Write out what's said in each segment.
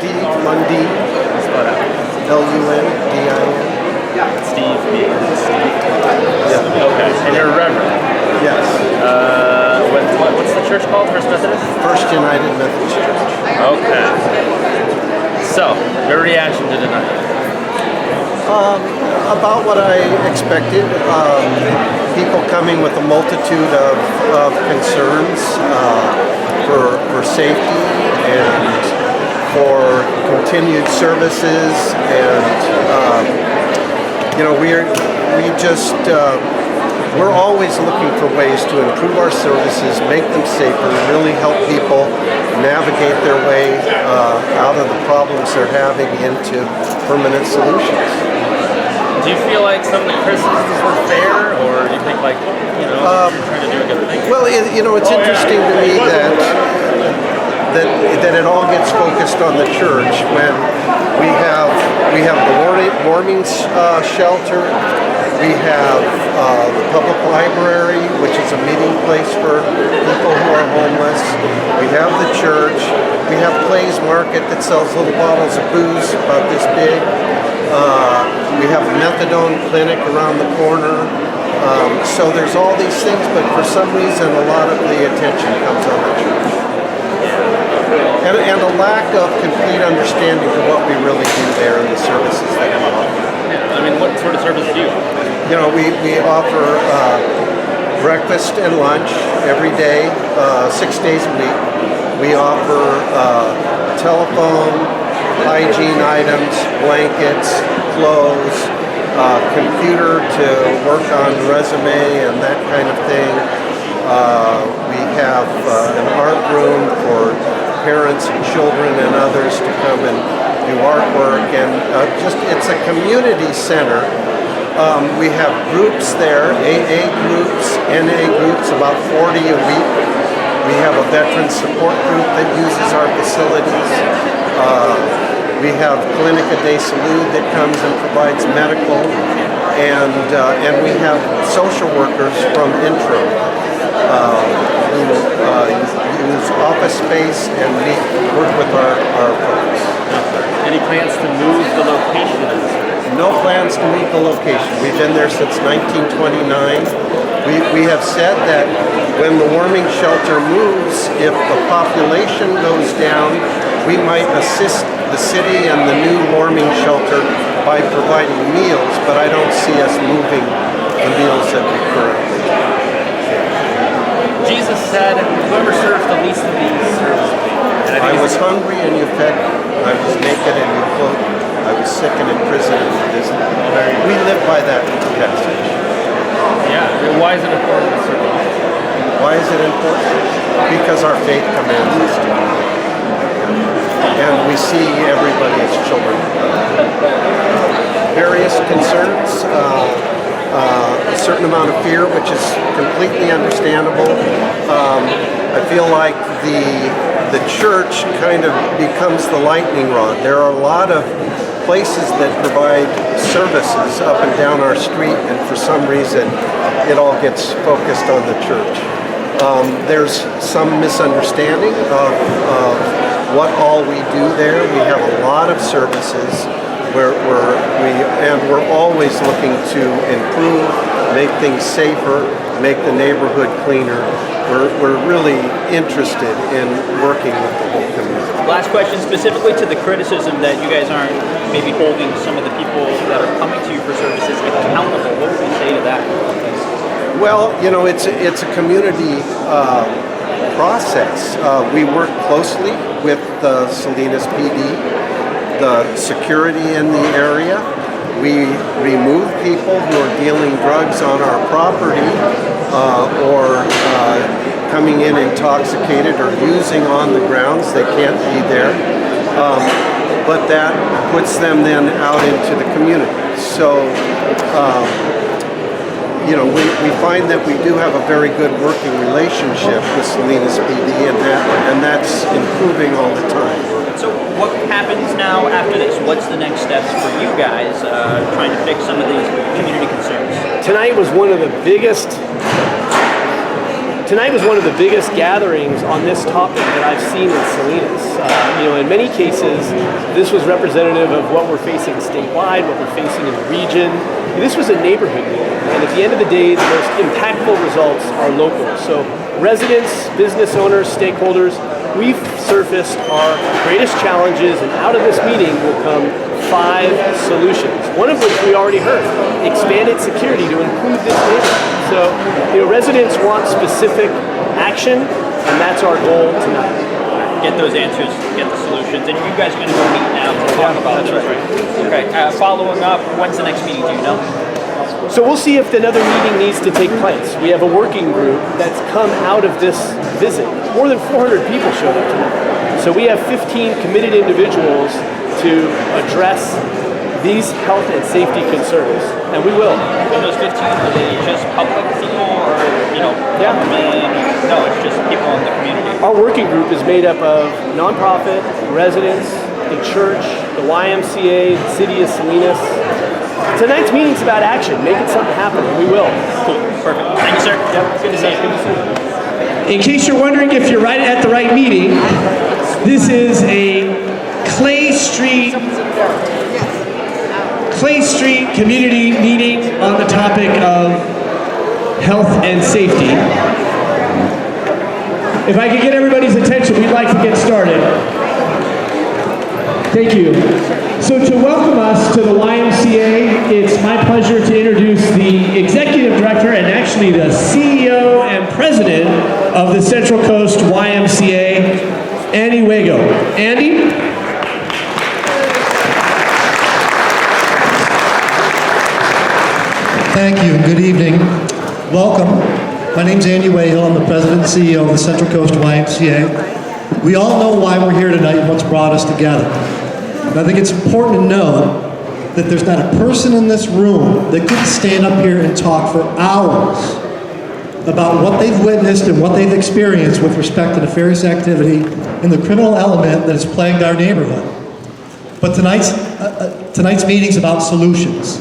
Steve Lundin. Lundin. Steve B. Steve. Yeah. Okay. And you're a reverend. Yes. What's the church called? First Methodist? First United Methodist Church. Okay. So, your reaction to tonight? About what I expected. People coming with a multitude of concerns for safety and for continued services, and we're always looking for ways to improve our services, make them safer, really help people navigate their way out of the problems they're having into permanent solutions. Do you feel like some of the criticisms were fair, or do you think you're trying to do a good thing? Well, it's interesting to me that it all gets focused on the church when we have the warming shelter, we have the public library, which is a meeting place for people who are homeless. We have the church. We have Clay's Market that sells little bottles of booze about this big. We have a methadone clinic around the corner. So there's all these things, but for some reason a lot of the attention comes on the church. And a lack of complete understanding of what we really do there and the services that we offer. Yeah, I mean, what sort of service do you offer? We offer breakfast and lunch every day, 6 days a week. We offer telephone, hygiene items, blankets, clothes, computer to work on resume and that kind of thing. We have an art room for parents and children and others to come and do artwork, and it's a community center. We have groups there, AA groups, NA groups, about 40 a week. We have a veteran support group that uses our facilities. We have Clinica de Salud that comes and provides medical, and we have social workers from Intro who use office space and work with our folks. Any plans to move the location of the service? No plans to move the location. We've been there since 1929. We have said that when the warming shelter moves, if the population goes down, we might assist the city and the new warming shelter by providing meals, but I don't see us moving the meals that we currently have. Jesus said, whoever serves the least of these serves me. I was hungry and you fed me. I was naked and you clothed me. I was sick and in prison and you visited me. We live by that passage. Yeah. Why is it important to serve others? Why is it important? Because our faith commands us to. And we see everybody as children. Various concerns, a certain amount of fear, which is completely understandable. I feel like the church kind of becomes the lightning rod. There are a lot of places that provide services up and down our street, and for some reason it all gets focused on the church. There's some misunderstanding of what all we do there. We have a lot of services where we're always looking to improve, make things safer, make the neighborhood cleaner. We're really interested in working with the whole community. Last question, specifically to the criticism that you guys aren't maybe holding some of the people that are coming to you for services accountable. What would you say to that? Well, it's a community process. We work closely with the Salinas PD, the security in the area. We remove people who are dealing drugs on our property or coming in intoxicated or using on the grounds. They can't be there. But that puts them then out into the community. So, we find that we do have a very good working relationship with Salinas PD, and that's improving all the time. So what happens now after this? What's the next steps for you guys trying to fix some of these community concerns? Tonight was one of the biggest tonight was one of the biggest gatherings on this topic that I've seen in Salinas. In many cases, this was representative of what we're facing statewide, what we're facing in the region. This was a neighborhood meeting, and at the end of the day, the most impactful results are local. So residents, business owners, stakeholders, we've surfaced our greatest challenges, and out of this meeting will come 5 solutions, one of which we already heard: expanded security to include this neighborhood. So, residents want specific action, and that's our goal tonight. Get those answers, get the solutions, and you guys are going to go meet now to talk about those, right? Okay. Following up, when's the next meeting? Do you know? So we'll see if another meeting needs to take place. We have a working group that's come out of this visit. More than 400 people showed up tonight. So we have 15 committed individuals to address these health and safety concerns, and we will. And those 15, are they just public people, or government? No, it's just people in the community. Our working group is made up of nonprofit, residents, the church, the YMCA, the city of Salinas. Tonight's meeting's about action, making something happen, and we will. Cool, perfect. Thank you, sir. Yep, good to see you. Good to see you. In case you're wondering if you're right at the right meeting, this is a Clay Street community meeting on the topic of health and safety. If I could get everybody's attention, we'd like to get started. Thank you. So to welcome us to the YMCA, it's my pleasure to introduce the Executive Director and actually the CEO and President of the Central Coast YMCA, Andy Wago. Andy? Thank you and good evening. Welcome. My name's Andy Wahill. I'm the President and CEO of the Central Coast YMCA. We all know why we're here tonight and what's brought us together. And I think it's important to know that there's not a person in this room that could stand up here and talk for hours about what they've witnessed and what they've experienced with respect to nefarious activity and the criminal element that has plagued our neighborhood. But tonight's meeting's about solutions.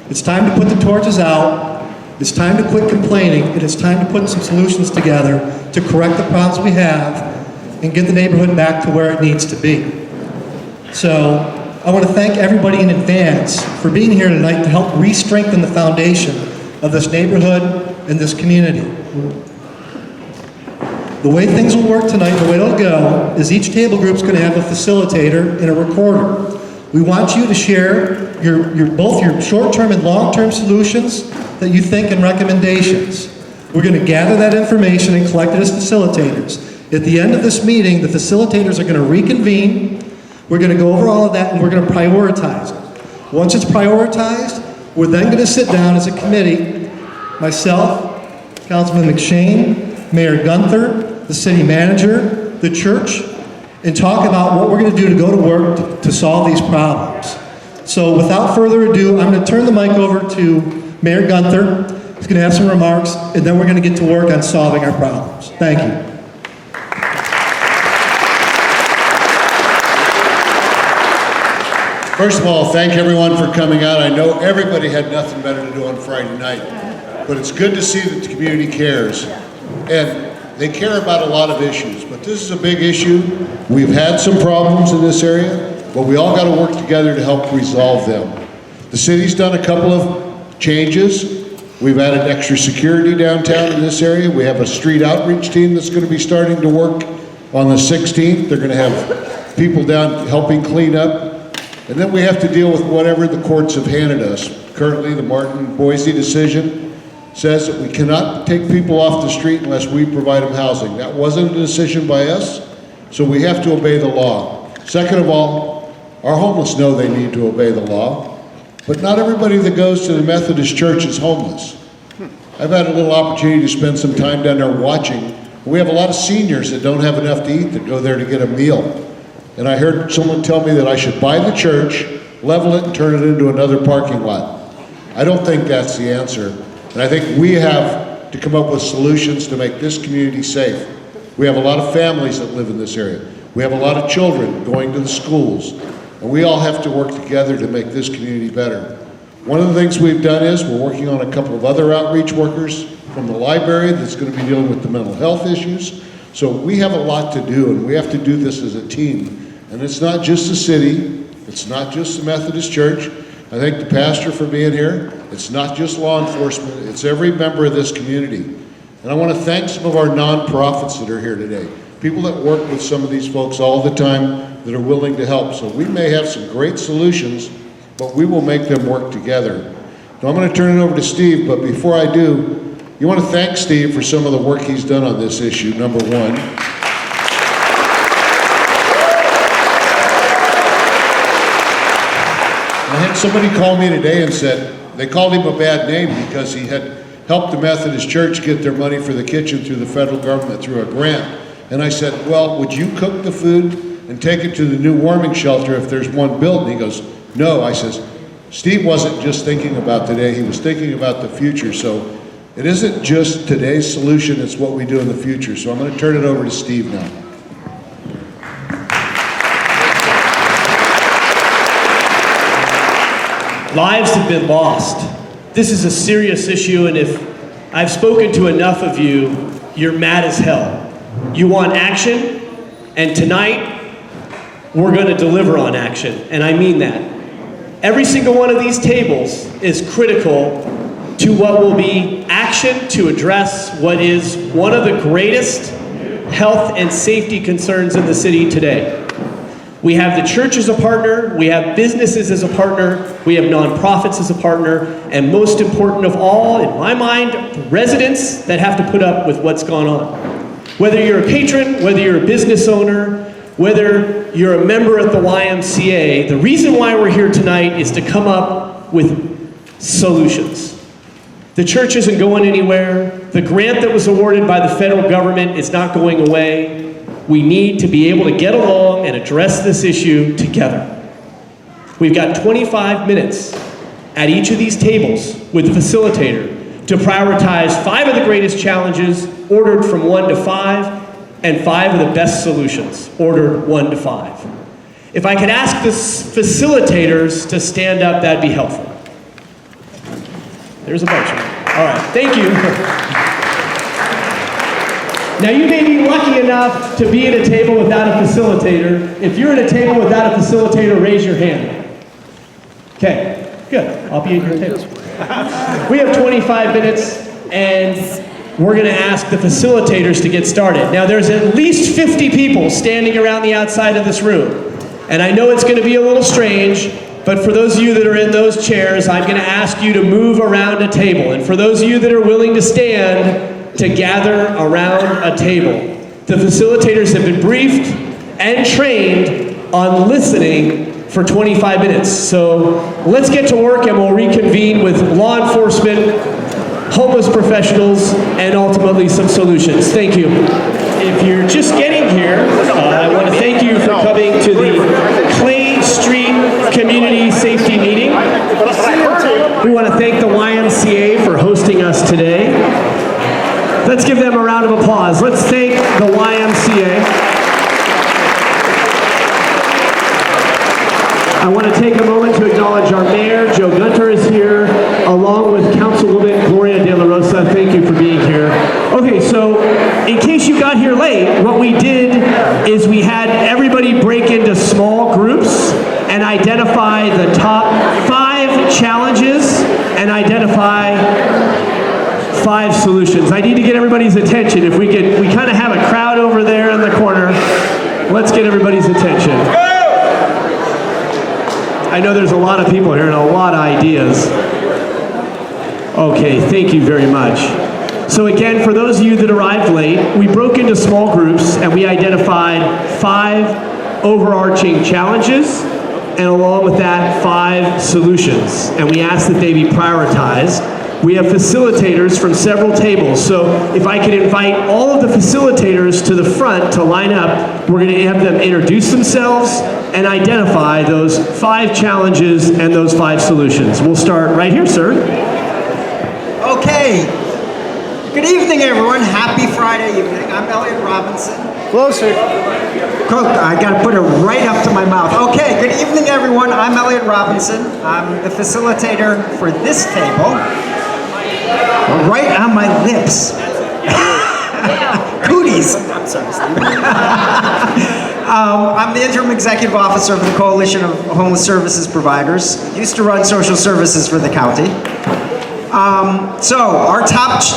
It's time to put the torches out. It's time to quit complaining. And it's time to put some solutions together to correct the problems we have and get the neighborhood back to where it needs to be. So I want to thank everybody in advance for being here tonight to help re-strengthen the foundation of this neighborhood and this community. The way things will work tonight, the way it'll go, is each table group's going to have a facilitator and a recorder. We want you to share both your short-term and long-term solutions that you think and recommendations. We're going to gather that information and collect it as facilitators. At the end of this meeting, the facilitators are going to reconvene. We're going to go over all of that and we're going to prioritize it. Once it's prioritized, we're then going to sit down as a committee, myself, Councilman McShane, Mayor Gunther, the city manager, the church, and talk about what we're going to do to go to work to solve these problems. So without further ado, I'm going to turn the mic over to Mayor Gunther. He's going to have some remarks, and then we're going to get to work on solving our problems. Thank you. First of all, thank everyone for coming out. I know everybody had nothing better to do on Friday night, but it's good to see that the community cares. And they care about a lot of issues, but this is a big issue. We've had some problems in this area, but we all got to work together to help resolve them. The city's done a couple of changes. We've added extra security downtown in this area. We have a street outreach team that's going to be starting to work on the 16th. They're going to have people down helping clean up. And then we have to deal with whatever the courts have handed us. Currently, the Martin-Boise decision says that we cannot take people off the street unless we provide them housing. That wasn't a decision by us, so we have to obey the law. Second of all, our homeless know they need to obey the law, but not everybody that goes to the Methodist Church is homeless. I've had a little opportunity to spend some time down there watching. We have a lot of seniors that don't have enough to eat that go there to get a meal. And I heard someone tell me that I should buy the church, level it, and turn it into another parking lot. I don't think that's the answer. And I think we have to come up with solutions to make this community safe. We have a lot of families that live in this area. We have a lot of children going to the schools. And we all have to work together to make this community better. One of the things we've done is we're working on a couple of other outreach workers from the library that's going to be dealing with the mental health issues. So we have a lot to do, and we have to do this as a team. And it's not just the city, it's not just the Methodist Church. I thank the pastor for being here. It's not just law enforcement, it's every member of this community. And I want to thank some of our nonprofits that are here today. People that work with some of these folks all the time that are willing to help. So we may have some great solutions, but we will make them work together. Now I'm going to turn it over to Steve, but before I do, you want to thank Steve for some of the work he's done on this issue, number one. I had somebody call me today and said they called him a bad name because he had helped the Methodist Church get their money for the kitchen through the federal government through a grant. And I said, well, would you cook the food and take it to the new warming shelter if there's one built? And he goes, no. I says, Steve wasn't just thinking about today, he was thinking about the future. So it isn't just today's solution, it's what we do in the future. So I'm going to turn it over to Steve now. Lives have been lost. This is a serious issue, and if I've spoken to enough of you, you're mad as hell. You want action, and tonight, we're going to deliver on action, and I mean that. Every single one of these tables is critical to what will be action to address what is one of the greatest health and safety concerns in the city today. We have the church as a partner, we have businesses as a partner, we have nonprofits as a partner, and most important of all, in my mind, the residents that have to put up with what's gone on. Whether you're a patron, whether you're a business owner, whether you're a member at the YMCA, the reason why we're here tonight is to come up with solutions. The church isn't going anywhere. The grant that was awarded by the federal government is not going away. We need to be able to get along and address this issue together. We've got 25 minutes at each of these tables with the facilitator to prioritize 5 of the greatest challenges ordered from 1 to 5 and 5 of the best solutions ordered 1 to 5. If I could ask the facilitators to stand up, that'd be helpful. There's a bunch of them. All right, thank you. Now you may be lucky enough to be at a table without a facilitator. If you're at a table without a facilitator, raise your hand. Okay, good. I'll be at your table. We have 25 minutes and we're going to ask the facilitators to get started. Now there's at least 50 people standing around the outside of this room. And I know it's going to be a little strange, but for those of you that are in those chairs, I'm going to ask you to move around a table. And for those of you that are willing to stand, to gather around a table. The facilitators have been briefed and trained on listening for 25 minutes. So let's get to work and we'll reconvene with law enforcement, homeless professionals, and ultimately some solutions. Thank you. If you're just getting here, I want to thank you for coming to the Clay Street Community Safety Meeting. We want to thank the YMCA for hosting us today. Let's give them a round of applause. Let's thank the YMCA. I want to take a moment to acknowledge our mayor, Joe Gunter is here, along with Councilwoman Gloria De La Rosa. Thank you for being here. Okay, so in case you got here late, what we did is we had everybody break into small groups and identify the top 5 challenges and identify 5 solutions. I need to get everybody's attention. If we kind of have a crowd over there in the corner. Let's get everybody's attention. I know there's a lot of people here and a lot of ideas. Okay, thank you very much. So again, for those of you that arrived late, we broke into small groups and we identified 5 overarching challenges and along with that 5 solutions. And we asked that they be prioritized. We have facilitators from several tables, so if I could invite all of the facilitators to the front to line up, we're going to have them introduce themselves and identify those 5 challenges and those 5 solutions. We'll start right here, sir. Okay. Good evening, everyone. Happy Friday evening. I'm Elliot Robinson. Closer. I got to put it right up to my mouth. Okay, good evening, everyone. I'm Elliot Robinson. I'm the facilitator for this table. right on my lips. Cooties. I'm the interim executive officer of the Coalition of Homeless Services Providers. Used to run social services for the county. So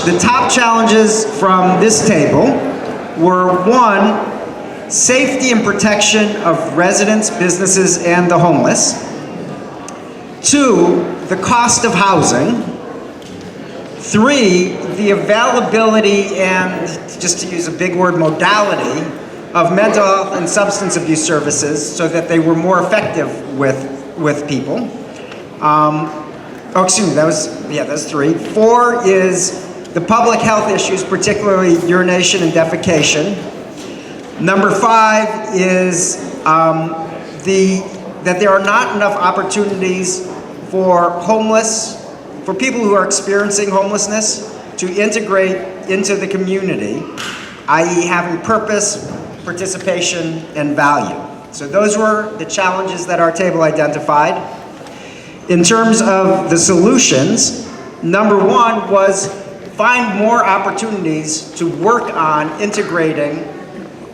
the top challenges from this table were: 1, safety and protection of residents, businesses, and the homeless. 2, the cost of housing. 3, the availability and, just to use a big word, modality of mental health and substance abuse services so that they were more effective with people. That's 3. 4 is the public health issues, particularly urination and defecation. Number 5 is that there are not enough opportunities for people who are experiencing homelessness to integrate into the community, i.e. having purpose, participation, and value. So those were the challenges that our table identified. In terms of the solutions, number 1 was find more opportunities to work on integrating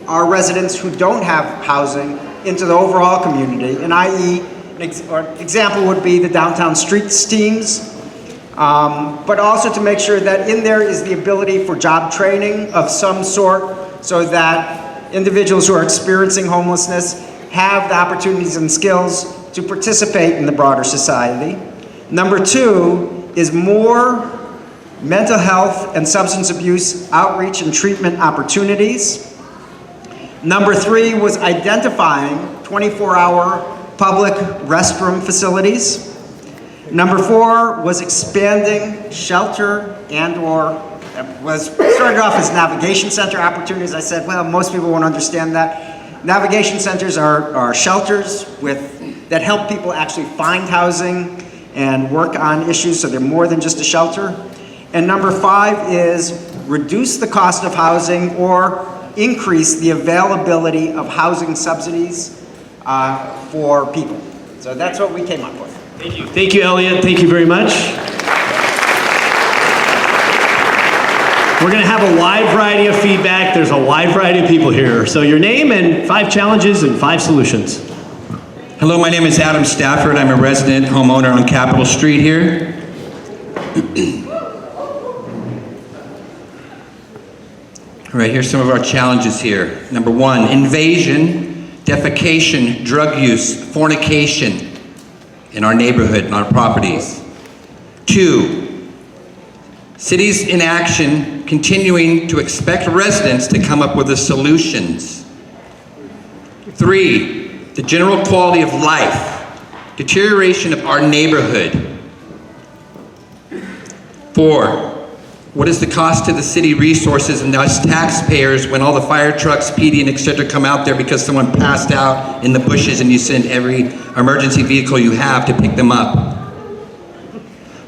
our residents who don't have housing into the overall community, and i.e. an example would be the Downtown Streets teams, but also to make sure that in there is the ability for job training of some sort so that individuals who are experiencing homelessness have the opportunities and skills to participate in the broader society. Number 2 is more mental health and substance abuse outreach and treatment opportunities. Number 3 was identifying 24-hour public restroom facilities. Number 4 was expanding shelter started off as navigation center opportunities. I said, well, most people won't understand that. Navigation centers are shelters that help people actually find housing and work on issues, so they're more than just a shelter. And number 5 is reduce the cost of housing or increase the availability of housing subsidies for people. So that's what we came up with. Thank you. Thank you, Elliot. Thank you very much. We're going to have a wide variety of feedback. There's a wide variety of people here. So your name and 5 challenges and 5 solutions. Hello, my name is Adam Stafford. I'm a resident homeowner on Capitol Street here. All right, here's some of our challenges here. Number 1, invasion, defecation, drug use, fornication in our neighborhood and our properties. 2, cities in action continuing to expect residents to come up with the solutions. 3, the general quality of life, deterioration of our neighborhood. 4, what is the cost to the city resources and us taxpayers when all the fire trucks, PD, and etc. come out there because someone passed out in the bushes and you send every emergency vehicle you have to pick them up?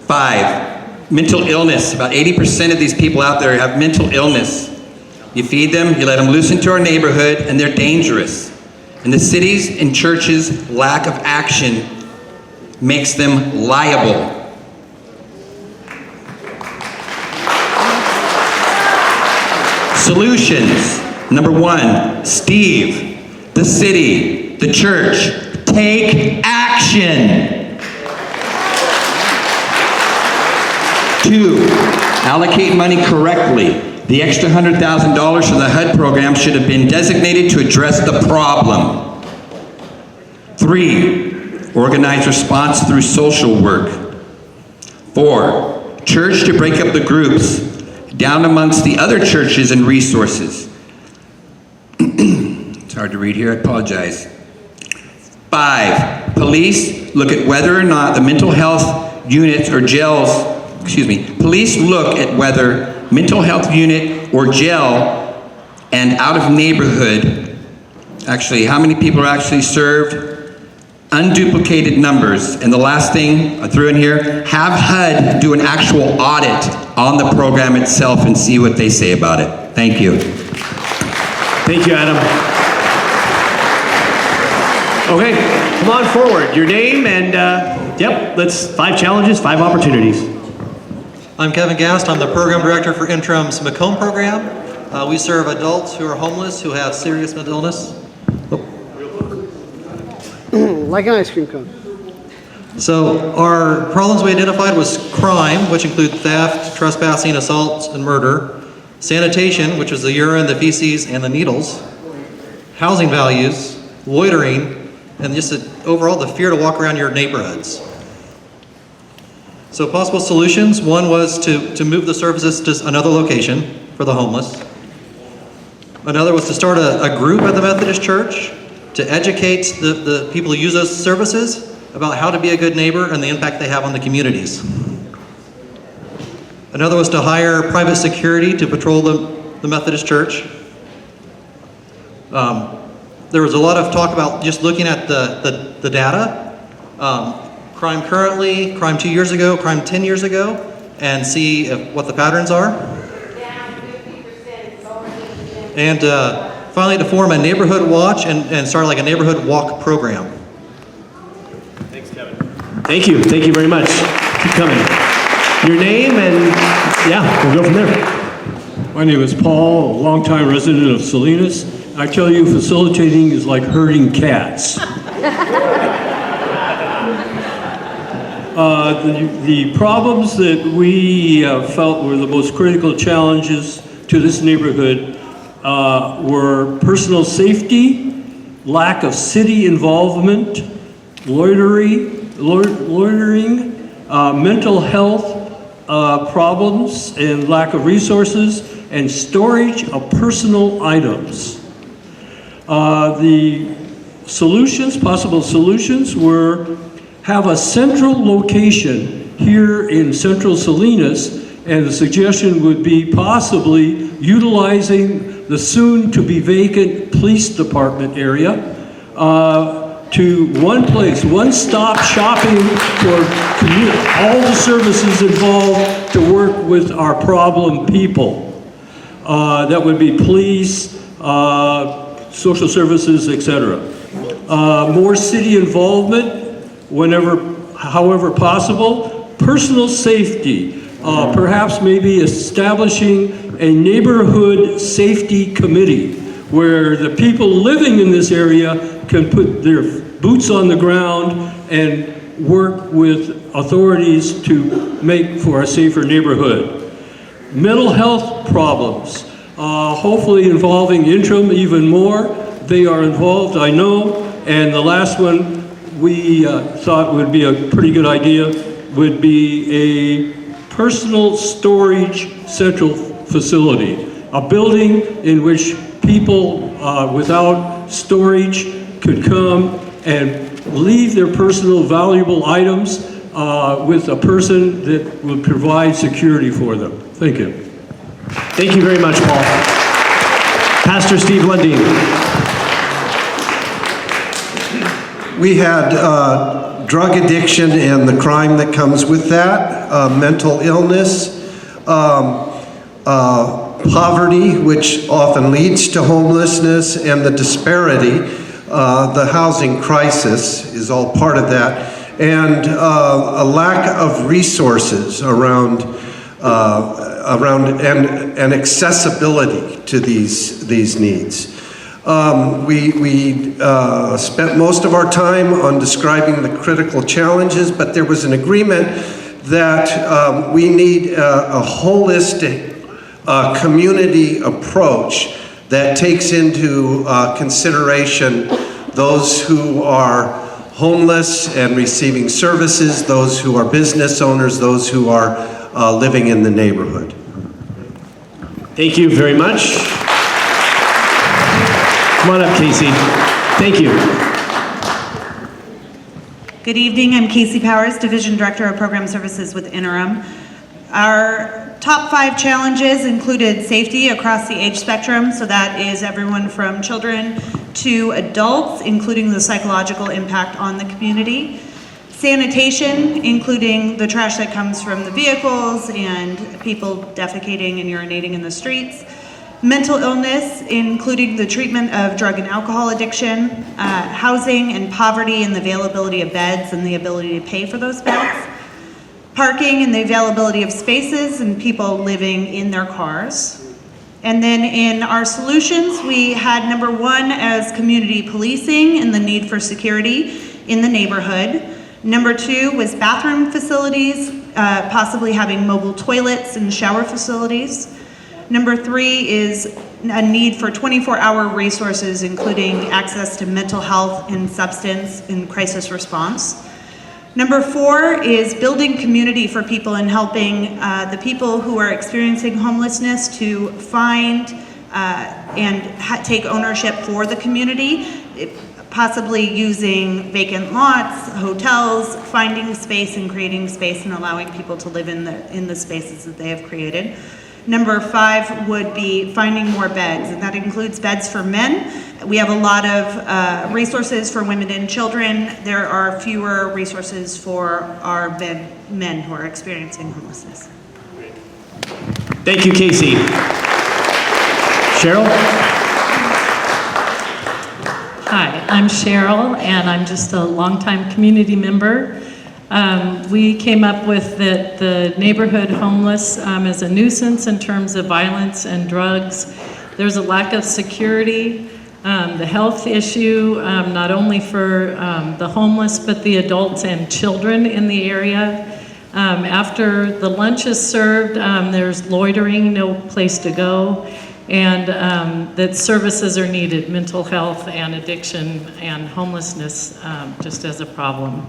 5, mental illness. About 80% of these people out there have mental illness. You feed them, you let them loose into our neighborhood, and they're dangerous. And the cities and churches' lack of action makes them liable. Solutions. Number 1, Steve, the city, the church, take action. 2, allocate money correctly. The extra $100,000 from the HUD program should have been designated to address the problem. 3, organize response through social work. 4, church to break up the groups down amongst the other churches and resources. It's hard to read here, I apologize. 5, police look at whether or not the mental health units or jails, police look at whether mental health unit or jail and out of neighborhood, actually how many people are actually served, unduplicated numbers. And the last thing I threw in here, have HUD do an actual audit on the program itself and see what they say about it. Thank you. Thank you, Adam. Okay, come on forward. Your name and, 5 challenges, 5 opportunities. I'm Kevin Gast. I'm the program director for Interim's Macomb program. We serve adults who are homeless who have serious mental illness. Like an ice cream cone. So our problems we identified was crime, which include theft, trespassing, assaults, and murder. Sanitation, which is the urine, the feces, and the needles. Housing values, loitering, and just overall the fear to walk around your neighborhoods. So possible solutions, one was to move the services to another location for the homeless. Another was to start a group at the Methodist Church to educate the people who use those services about how to be a good neighbor and the impact they have on the communities. Another was to hire private security to patrol the Methodist Church. There was a lot of talk about just looking at the data. Crime currently, crime 2 years ago, crime 10 years ago, and see what the patterns are. And finally to form a neighborhood watch and start like a neighborhood walk program. Thanks, Kevin. Thank you very much. Keep coming. Your name and yeah, we'll go from there. My name is Paul, a longtime resident of Salinas. I tell you, facilitating is like herding cats. The problems that we felt were the most critical challenges to this neighborhood were personal safety, lack of city involvement, loitering, mental health problems and lack of resources, and storage of personal items. The solutions, possible solutions, were have a central location here in central Salinas, and the suggestion would be possibly utilizing the soon-to-be vacant police department area to one place, one-stop shopping for all the services involved to work with our problem people. That would be police, social services, etc. More city involvement, however possible. Personal safety, perhaps maybe establishing a neighborhood safety committee where the people living in this area can put their boots on the ground and work with authorities to make for a safer neighborhood. Mental health problems, hopefully involving Interim even more. They are involved, I know, and the last one we thought would be a pretty good idea would be a personal storage central facility, a building in which people without storage could come and leave their personal valuable items with a person that will provide security for them. Thank you. Thank you very much, Paul. Pastor Steve Lundeen. We had drug addiction and the crime that comes with that, mental illness, poverty, which often leads to homelessness, and the disparity. The housing crisis is all part of that, and a lack of resources around and accessibility to these needs. We spent most of our time on describing the critical challenges, but there was an agreement that we need a holistic community approach that takes into consideration those who are homeless and receiving services, those who are business owners, those who are living in the neighborhood. Thank you very much. Come on up, Casey. Thank you. Good evening, I'm Casey Powers, Division Director of Program Services with Interim. Our top 5 challenges included safety across the age spectrum, so that is everyone from children to adults, including the psychological impact on the community. Sanitation, including the trash that comes from the vehicles and people defecating and urinating in the streets. Mental illness, including the treatment of drug and alcohol addiction, housing and poverty and the availability of beds and the ability to pay for those beds. parking and the availability of spaces and people living in their cars. And then in our solutions, we had number 1 as community policing and the need for security in the neighborhood. Number 2 was bathroom facilities, possibly having mobile toilets and shower facilities. Number 3 is a need for 24-hour resources, including access to mental health and substance and crisis response. Number 4 is building community for people and helping the people who are experiencing homelessness to find and take ownership for the community, possibly using vacant lots, hotels, finding space and creating space and allowing people to live in the spaces that they have created. Number 5 would be finding more beds, and that includes beds for men. We have a lot of resources for women and children. There are fewer resources for our men who are experiencing homelessness. Thank you, Casey. Cheryl? Hi, I'm Cheryl, and I'm just a longtime community member. We came up with the neighborhood homeless as a nuisance in terms of violence and drugs. There's a lack of security, the health issue, not only for the homeless, but the adults and children in the area. After the lunch is served, there's loitering, no place to go, and that services are needed, mental health and addiction and homelessness just as a problem.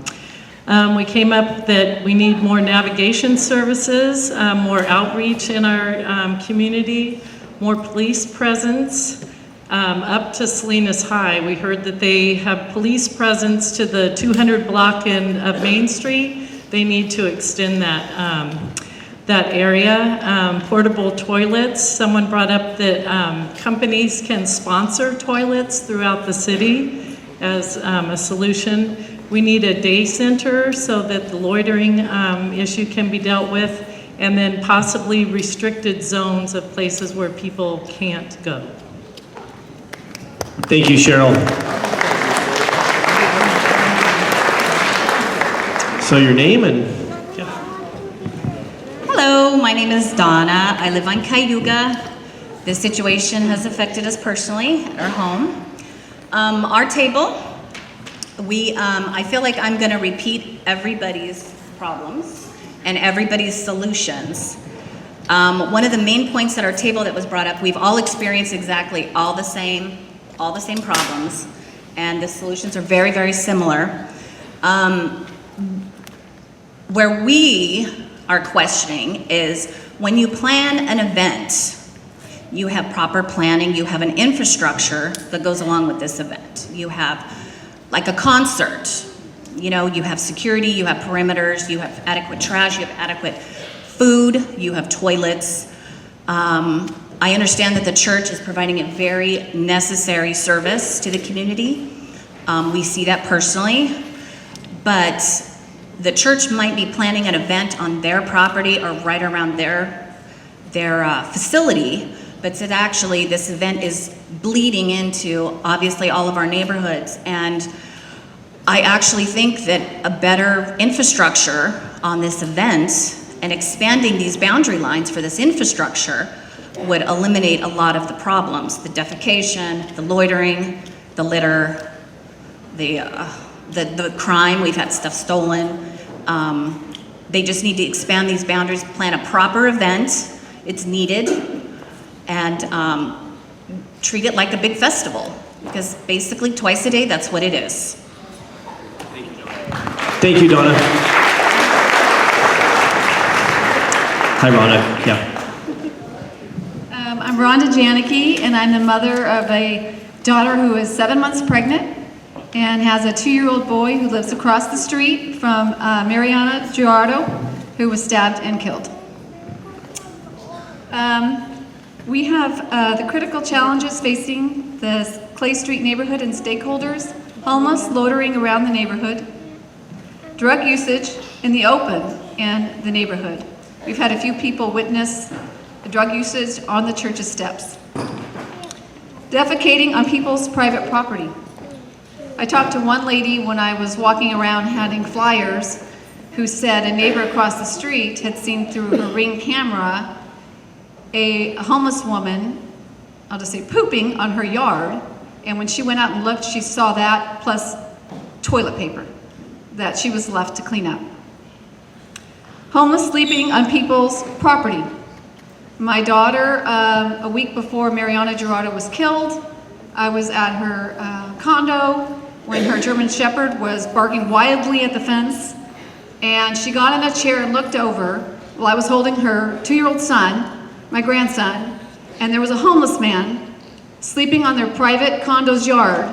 We came up that we need more navigation services, more outreach in our community, more police presence. Up to Salinas High, we heard that they have police presence to the 200 block of Main Street. They need to extend that area. Portable toilets, someone brought up that companies can sponsor toilets throughout the city as a solution. We need a day center so that the loitering issue can be dealt with, and then possibly restricted zones of places where people can't go. Thank you, Cheryl. So your name and... Hello, my name is Donna. I live on Cayuga. This situation has affected us personally at our home. Our table, I feel like I'm going to repeat everybody's problems and everybody's solutions. One of the main points at our table that was brought up, we've all experienced exactly all the same problems, and the solutions are very, very similar. Where we are questioning is when you plan an event, you have proper planning, you have an infrastructure that goes along with this event. You have like a concert, you have security, you have perimeters, you have adequate trash, you have adequate food, you have toilets. I understand that the church is providing a very necessary service to the community. We see that personally, but the church might be planning an event on their property or right around their facility, but that actually this event is bleeding into obviously all of our neighborhoods. And I actually think that a better infrastructure on this event and expanding these boundary lines for this infrastructure would eliminate a lot of the problems, the defecation, the loitering, the litter, the crime. We've had stuff stolen. They just need to expand these boundaries, plan a proper event. It's needed, and treat it like a big festival, because basically twice a day, that's what it is. Thank you, Donna. Hi, Rhonda. Yeah. I'm Rhonda Janicki, and I'm the mother of a daughter who is 7 months pregnant and has a 2-year-old boy who lives across the street from Mariana Giardo, who was stabbed and killed. We have the critical challenges facing the Clay Street neighborhood and stakeholders: homeless loitering around the neighborhood, drug usage in the open and the neighborhood. We've had a few people witness drug usage on the church's steps. Defecating on people's private property. I talked to one lady when I was walking around handing flyers, who said a neighbor across the street had seen through her Ring camera a homeless woman, I'll just say pooping on her yard, and when she went out and looked, she saw that plus toilet paper that she was left to clean up. Homeless sleeping on people's property. My daughter, a week before Mariana Gerardo was killed, I was at her condo when her German Shepherd was barking wildly at the fence, and she got in a chair and looked over while I was holding her 2-year-old son, my grandson, and there was a homeless man sleeping on their private condo's yard,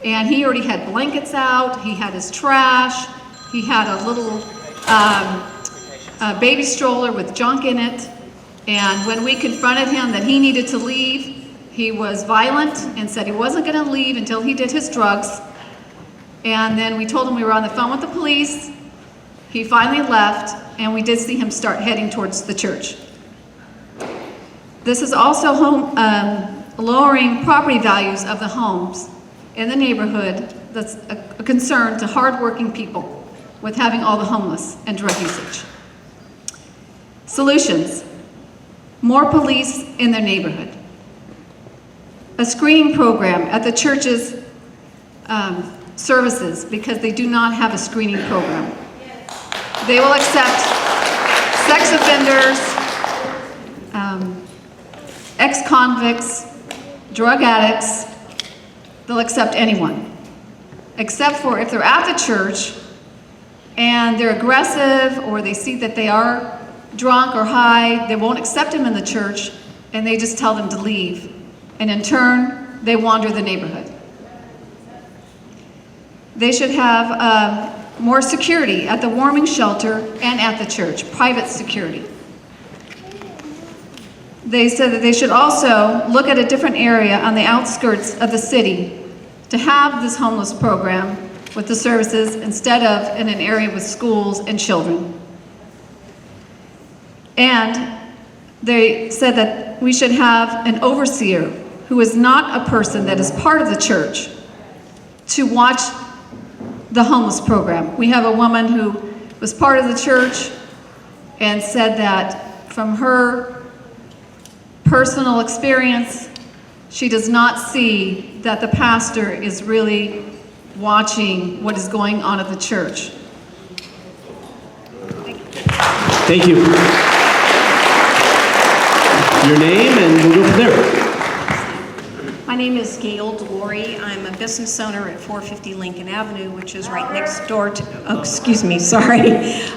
and he already had blankets out, he had his trash, he had a little baby stroller with junk in it, and when we confronted him that he needed to leave, he was violent and said he wasn't going to leave until he did his drugs. And then we told him we were on the phone with the police. He finally left, and we did see him start heading towards the church. This is also lowering property values of the homes in the neighborhood. That's a concern to hardworking people with having all the homeless and drug usage. Solutions: more police in their neighborhood. A screening program at the church's services, because they do not have a screening program. They will accept sex offenders, ex-convicts, drug addicts. They'll accept anyone, except for if they're at the church and they're aggressive or they see that they are drunk or high, they won't accept them in the church, and they just tell them to leave. And in turn, they wander the neighborhood. They should have more security at the warming shelter and at the church, private security. They said that they should also look at a different area on the outskirts of the city to have this homeless program with the services instead of in an area with schools and children. And they said that we should have an overseer who is not a person that is part of the church to watch the homeless program. We have a woman who was part of the church and said that from her personal experience, she does not see that the pastor is really watching what is going on at the church. Thank you. Your name, and we'll go from there. My name is Gail Delory. I'm a business owner at 450 Lincoln Avenue, which is right next door to, oh, excuse me, sorry.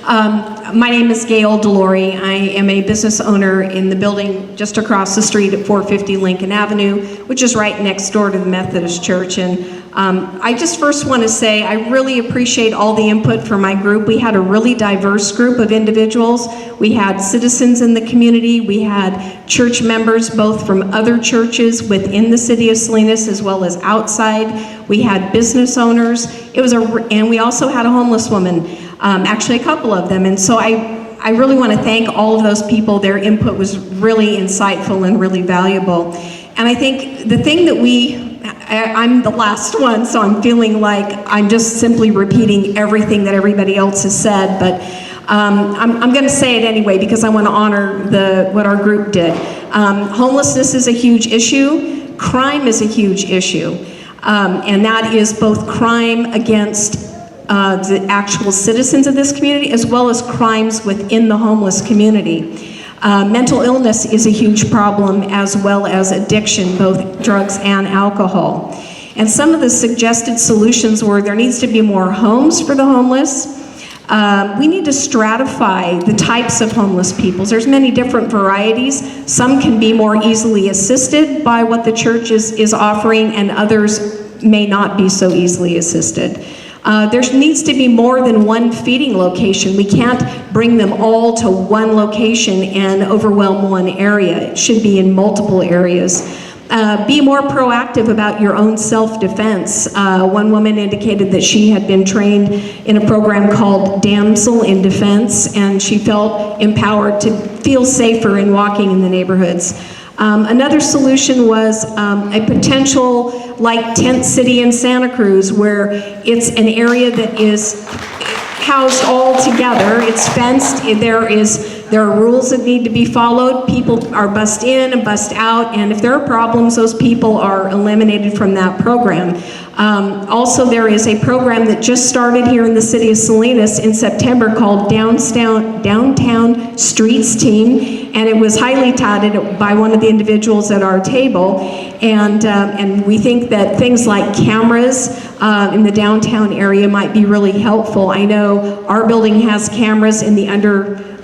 My name is Gail Delory. I am a business owner in the building just across the street at 450 Lincoln Avenue, which is right next door to the Methodist Church. And I just first want to say I really appreciate all the input from my group. We had a really diverse group of individuals. We had citizens in the community. We had church members, both from other churches within the city of Salinas as well as outside. We had business owners. And we also had a homeless woman, actually a couple of them. And so I really want to thank all of those people. Their input was really insightful and really valuable. And I think the thing that I'm the last one, so I'm feeling like I'm just simply repeating everything that everybody else has said, but I'm going to say it anyway because I want to honor what our group did. Homelessness is a huge issue. Crime is a huge issue. And that is both crime against the actual citizens of this community as well as crimes within the homeless community. Mental illness is a huge problem as well as addiction, both drugs and alcohol. And some of the suggested solutions were there needs to be more homes for the homeless. We need to stratify the types of homeless people. There's many different varieties. Some can be more easily assisted by what the church is offering, and others may not be so easily assisted. There needs to be more than one feeding location. We can't bring them all to one location and overwhelm one area. It should be in multiple areas. Be more proactive about your own self-defense. One woman indicated that she had been trained in a program called Damsel in Defense, and she felt empowered to feel safer in walking in the neighborhoods. Another solution was a potential like tent city in Santa Cruz, where it's an area that is housed all together. It's fenced. There are rules that need to be followed. People are bussed in and bussed out, and if there are problems, those people are eliminated from that program. Also, there is a program that just started here in the city of Salinas in September called Downtown Streets Team, and it was highly touted by one of the individuals at our table. And we think that things like cameras in the downtown area might be really helpful. I know our building has cameras in the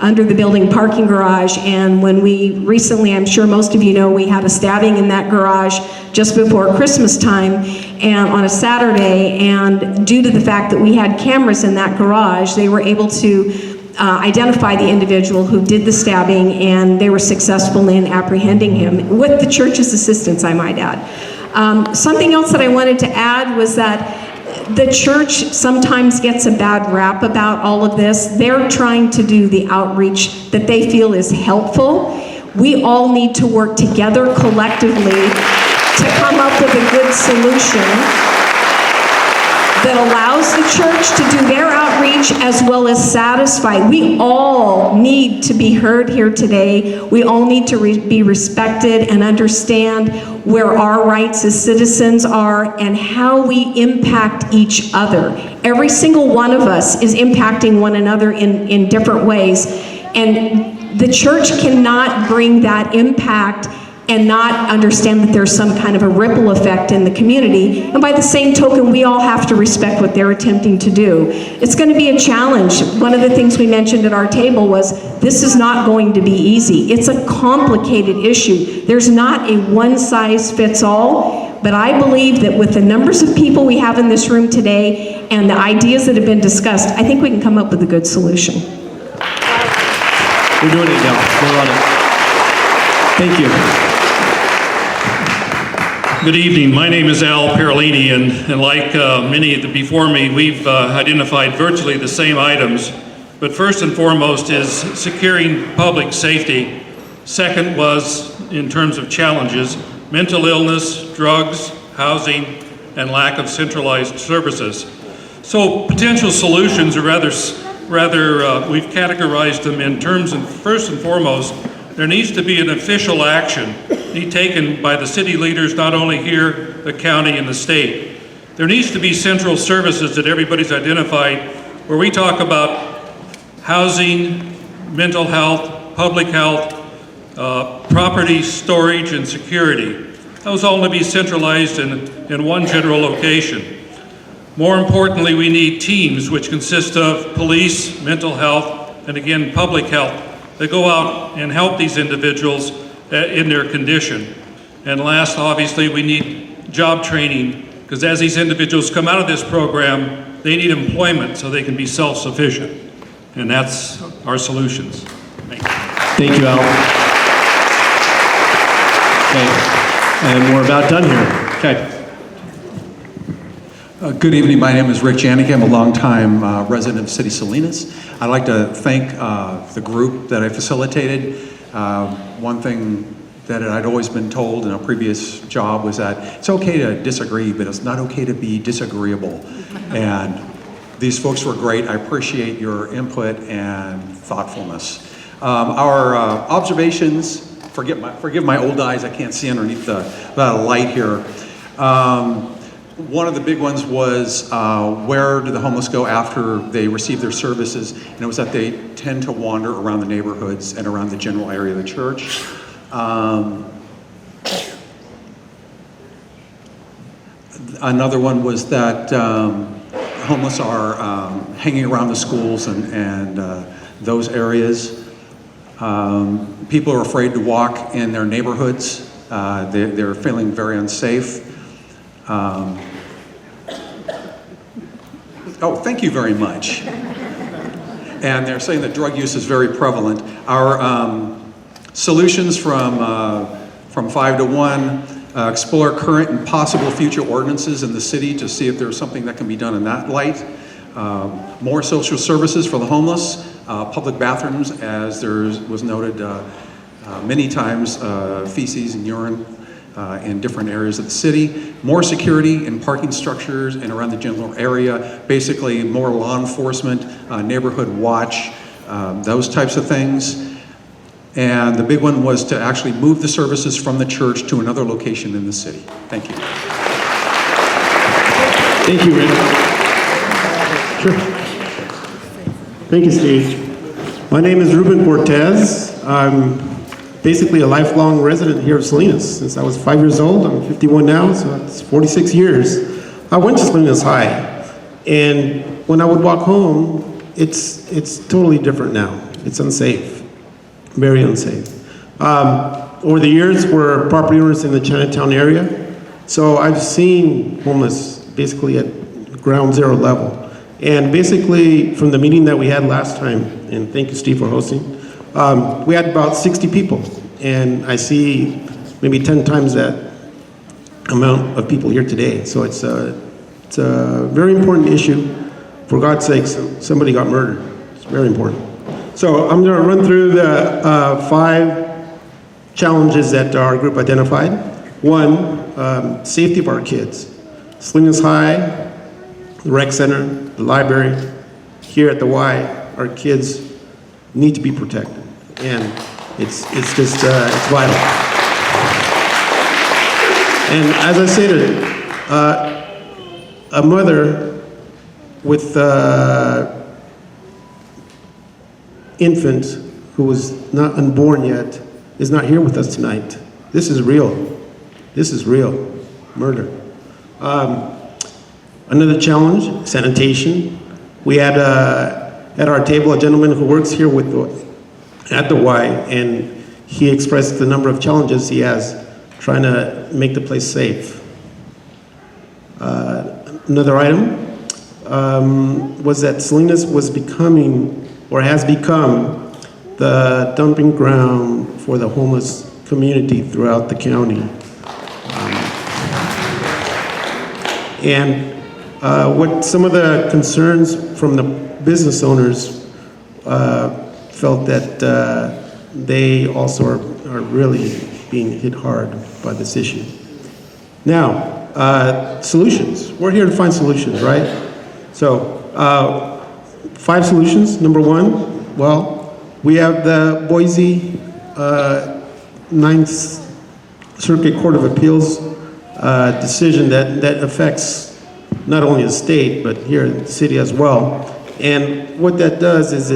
under the building parking garage, and when we recently, I'm sure most of you know, we had a stabbing in that garage just before Christmas time and on a Saturday, and due to the fact that we had cameras in that garage, they were able to identify the individual who did the stabbing, and they were successful in apprehending him with the church's assistance, I might add. Something else that I wanted to add was that the church sometimes gets a bad rap about all of this. They're trying to do the outreach that they feel is helpful. We all need to work together collectively to come up with a good solution that allows the church to do their outreach as well as satisfy. We all need to be heard here today. We all need to be respected and understand where our rights as citizens are and how we impact each other. Every single one of us is impacting one another in different ways, and the church cannot bring that impact and not understand that there's some kind of a ripple effect in the community. And by the same token, we all have to respect what they're attempting to do. It's going to be a challenge. One of the things we mentioned at our table was this is not going to be easy. It's a complicated issue. There's not a one-size-fits-all, but I believe that with the numbers of people we have in this room today and the ideas that have been discussed, I think we can come up with a good solution. We're doing it now. We're on it. Thank you. Good evening. My name is Al Parolini, and like many before me, we've identified virtually the same items. But first and foremost is securing public safety. Second was, in terms of challenges, mental illness, drugs, housing, and lack of centralized services. So potential solutions are rather we've categorized them in terms of, first and foremost, there needs to be an official action taken by the city leaders, not only here, the county, and the state. There needs to be central services that everybody's identified where we talk about housing, mental health, public health, property storage, and security. Those all need to be centralized in one general location. More importantly, we need teams which consist of police, mental health, and again, public health, that go out and help these individuals in their condition. And last, obviously, we need job training, because as these individuals come out of this program, they need employment so they can be self-sufficient. And that's our solutions. Thank you. Thank you, Al. Okay. And we're about done here. Okay. Good evening. My name is Rick Janicki. I'm a longtime resident of City Salinas. I'd like to thank the group that I facilitated. One thing that I'd always been told in a previous job was that it's okay to disagree, but it's not okay to be disagreeable. And these folks were great. I appreciate your input and thoughtfulness. Our observations, forgive my old eyes, I can't see underneath the light here. One of the big ones was where do the homeless go after they receive their services, and it was that they tend to wander around the neighborhoods and around the general area of the church. Another one was that homeless are hanging around the schools and those areas. People are afraid to walk in their neighborhoods. They're feeling very unsafe. Oh, thank you very much. And they're saying that drug use is very prevalent. Our solutions from 5 to 1, explore current and possible future ordinances in the city to see if there's something that can be done in that light. More social services for the homeless, public bathrooms, as there was noted many times, feces and urine in different areas of the city, more security in parking structures and around the general area, basically more law enforcement, neighborhood watch, those types of things. And the big one was to actually move the services from the church to another location in the city. Thank you. Thank you, Rick. Sure. Thank you, Steve. My name is Ruben Cortez. I'm basically a lifelong resident here of Salinas since I was 5 years old. I'm 51 now, so it's 46 years. I went to Salinas High, and when I would walk home, it's totally different now. It's unsafe, very unsafe. Over the years, we're property owners in the Chinatown area, so I've seen homeless basically at ground zero level. And basically, from the meeting that we had last time, and thank you, Steve, for hosting, we had about 60 people, and I see maybe 10 times that amount of people here today. So it's a very important issue. For God's sake, somebody got murdered. It's very important. So I'm going to run through the 5 challenges that our group identified. One, safety of our kids. Salinas High, the rec center, the library, here at the Y, our kids need to be protected, and it's just it's vital. And as I stated, a mother with infant who was not unborn yet is not here with us tonight. This is real. This is real murder. Another challenge, sanitation. We had at our table a gentleman who works here at the Y, and he expressed the number of challenges he has trying to make the place safe. Another item was that Salinas was becoming, or has become, the dumping ground for the homeless community throughout the county. And what some of the concerns from the business owners felt that they also are really being hit hard by this issue. Now, solutions. We're here to find solutions, right? So, 5 solutions. Number 1, well, we have the Boise 9th Circuit Court of Appeals decision that affects not only the state, but here in the city as well. And what that does is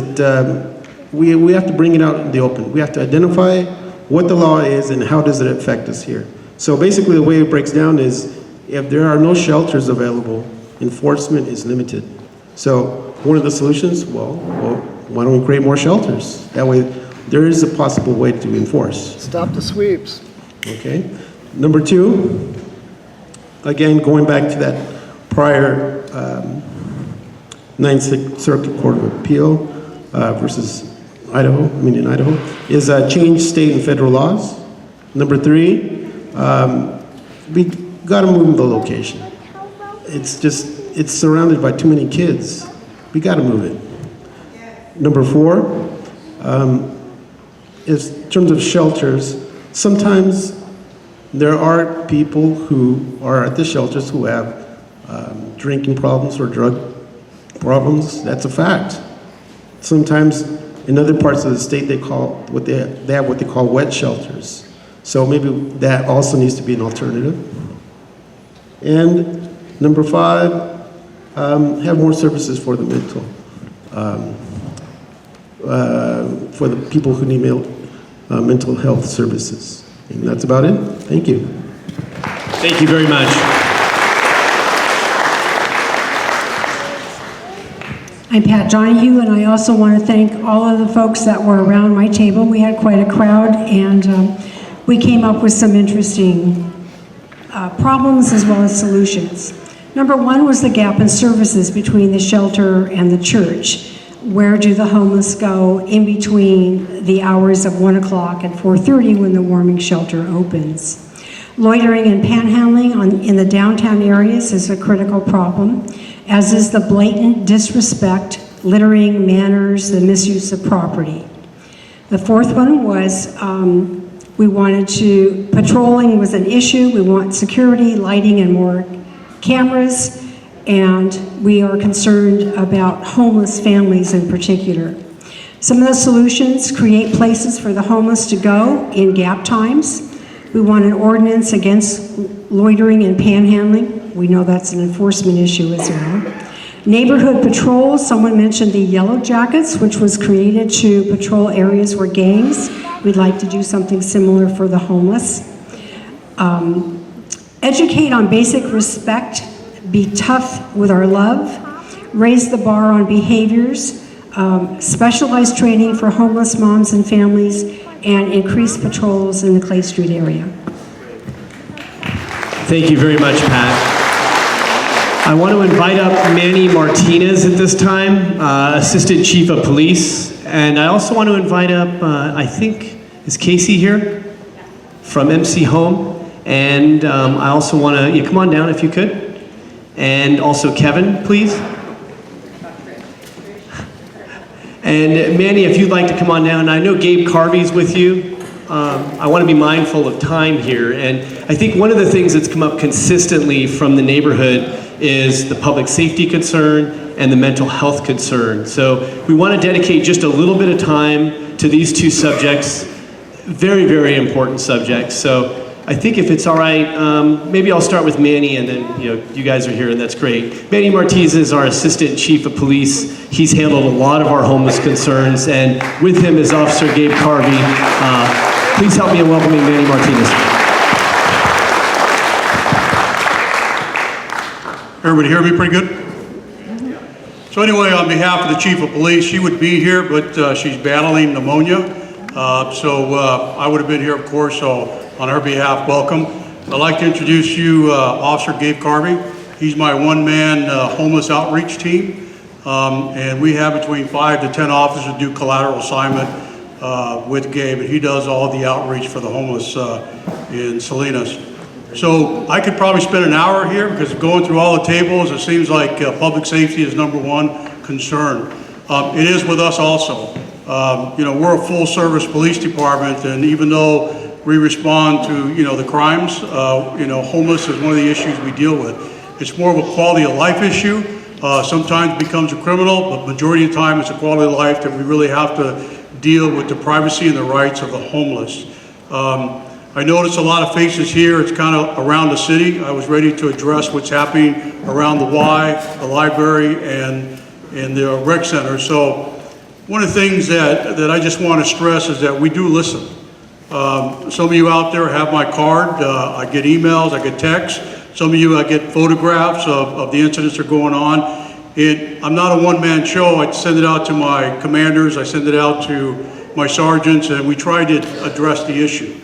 we have to bring it out in the open. We have to identify what the law is and how does it affect us here. So basically the way it breaks down is if there are no shelters available, enforcement is limited. So one of the solutions, well, why don't we create more shelters? That way there is a possible way to enforce. Stop the sweeps. Okay. Number 2, again, going back to that prior 9th Circuit Court of Appeal versus Idaho, in Idaho, is change state and federal laws. Number 3, we gotta move the location. It's surrounded by too many kids. We gotta move it. Number 4, in terms of shelters, sometimes there are people who are at the shelters who have drinking problems or drug problems. That's a fact. Sometimes in other parts of the state they have what they call wet shelters. So maybe that also needs to be an alternative. And number 5, have more services for the for the people who need mental health services. And that's about it. Thank you. Thank you very much. I'm Pat Donahue, and I also want to thank all of the folks that were around my table. We had quite a crowd, and we came up with some interesting problems as well as solutions. Number 1 was the gap in services between the shelter and the church. Where do the homeless go in between the hours of 1 o'clock and 4:30 when the warming shelter opens? Loitering and panhandling in the downtown areas is a critical problem, as is the blatant disrespect, littering, manners, the misuse of property. The 4th one was We wanted to, patrolling was an issue. We want security, lighting, and more cameras. And we are concerned about homeless families in particular. Some of the solutions: create places for the homeless to go in gap times. We want an ordinance against loitering and panhandling. We know that's an enforcement issue as well. Neighborhood patrols, someone mentioned the Yellow Jackets, which was created to patrol areas where gangs. We'd like to do something similar for the homeless. Educate on basic respect, be tough with our love, raise the bar on behaviors, specialized training for homeless moms and families, and increase patrols in the Clay Street area. Thank you very much, Pat. I want to invite up Manny Martinez at this time, Assistant Chief of Police. And I also want to invite up, I think, is Casey here? From MC Home. And I also want to, come on down if you could. And also Kevin, please. And Manny, if you'd like to come on down. I know Gabe Carvey's with you. I want to be mindful of time here. And I think one of the things that's come up consistently from the neighborhood is the public safety concern and the mental health concern. So we want to dedicate just a little bit of time to these two subjects, very, very important subjects. So I think if it's all right, maybe I'll start with Manny, and then you guys are here, and that's great. Manny Martinez is our Assistant Chief of Police. He's handled a lot of our homeless concerns, and with him is Officer Gabe Carvey. Please help me in welcoming Manny Martinez. Everybody hear me pretty good? So anyway, on behalf of the Chief of Police, she would be here, but she's battling pneumonia. I would have been here, of course, so on her behalf, welcome. I'd like to introduce you Officer Gabe Carvey. He's my one-man homeless outreach team. And we have between 5 to 10 officers do collateral assignment with Gabe, and he does all the outreach for the homeless in Salinas. So I could probably spend an hour here, because going through all the tables, it seems like public safety is #1 concern. It is with us also. We're a full-service police department, and even though we respond to the crimes, homeless is one of the issues we deal with. It's more of a quality of life issue. Sometimes it becomes a criminal, but majority of the time it's a quality of life that we really have to deal with the privacy and the rights of the homeless. I noticed a lot of faces here. It's kind of around the city. I was ready to address what's happening around the Y, the library, and the rec center. So one of the things that I just want to stress is that we do listen. Some of you out there have my card. I get emails, I get texts. Some of you, I get photographs of the incidents that are going on. I'm not a one-man show. I send it out to my commanders, I send it out to my sergeants, and we try to address the issue.